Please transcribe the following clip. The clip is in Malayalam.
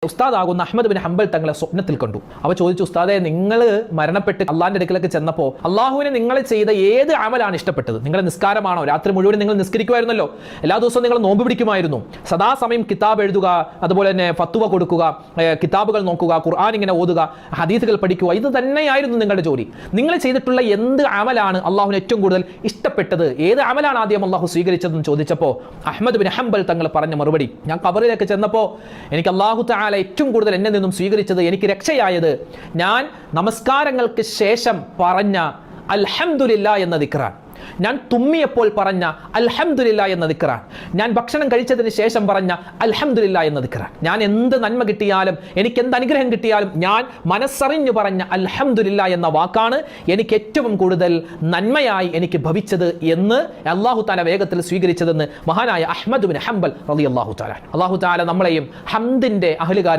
ഉസ്താദാകുന്ന അഹ്മദ് ബിൻ ഹംബൽ തങ്ങളെ സ്വപ്നത്തിൽ കണ്ടു. അവ ചോദിച്ചു, ഉസ്താദെ, നിങ്ങൾ മരണപ്പെട്ട് അള്ളാഹിന്റെ അടുക്കലേക്ക് ചെന്നപ്പോൾ അള്ളാഹുവിനെ നിങ്ങൾ ചെയ്ത ഏത് അമലാണ് ഇഷ്ടപ്പെട്ടത്? നിങ്ങളുടെ നിസ്കാരമാണോ? രാത്രി മുഴുവൻ നിങ്ങൾ നിസ്കരിക്കുമായിരുന്നല്ലോ, എല്ലാ ദിവസവും നിങ്ങൾ നോമ്പ് പിടിക്കുമായിരുന്നു, സദാസമയം കിതാബ് എഴുതുക, അതുപോലെ തന്നെ ഫത്വ കൊടുക്കുക, കിതാബുകൾ നോക്കുക, ഖുർആൻ ഇങ്ങനെ ഓതുക, ഹദീസുകൾ പഠിക്കുക, ഇത് തന്നെയായിരുന്നു നിങ്ങളുടെ ജോലി. നിങ്ങൾ ചെയ്തിട്ടുള്ള എന്ത് അമലാണ് അള്ളാഹുവിന് ഏറ്റവും കൂടുതൽ ഇഷ്ടപ്പെട്ടത്? ഏത് അമലാണ് ആദ്യം അള്ളാഹു സ്വീകരിച്ചതെന്ന് ചോദിച്ചപ്പോൾ അഹ്മദ് ബിൻ ഹംബൽ തങ്ങൾ പറഞ്ഞ മറുപടി, ഞാൻ ഖബറിലേക്ക് ചെന്നപ്പോൾ എനിക്ക് അള്ളാഹു തആല ഏറ്റവും കൂടുതൽ എന്നെ നിന്നും സ്വീകരിച്ചത്, എനിക്ക് രക്ഷയായത് ഞാൻ നമസ്കാരങ്ങൾക്ക് ശേഷം പറഞ്ഞ അൽഹംദുലില്ലാ എന്ന ദിക്റാണ്. ഞാൻ തുമ്മിയപ്പോൾ പറഞ്ഞ അൽഹംദുലില്ലാ എന്ന ദിക്റാണ്. ഞാൻ ഭക്ഷണം കഴിച്ചതിന് ശേഷം പറഞ്ഞ അൽഹംദുലില്ലാ എന്ന ദിക്റാണ്. ഞാൻ എന്ത് നന്മ കിട്ടിയാലും, എനിക്ക് എന്ത് അനുഗ്രഹം കിട്ടിയാലും ഞാൻ മനസ്സറിഞ്ഞു പറഞ്ഞ അൽഹംദുലില്ലാ എന്ന വാക്കാണ് എനിക്ക് ഏറ്റവും കൂടുതൽ നന്മയായി എനിക്ക് ഭവിച്ചത് എന്ന് അല്ലാഹു തആല വേഗത്തിൽ സ്വീകരിച്ചതെന്ന് മഹാനായ അഹ്മദ് ബിൻ ഹംബൽ റളിയല്ലാഹു തആല. അല്ലാഹു തആല നമ്മളെയും ഹംദിന്റെ അഹ്ലുകാർ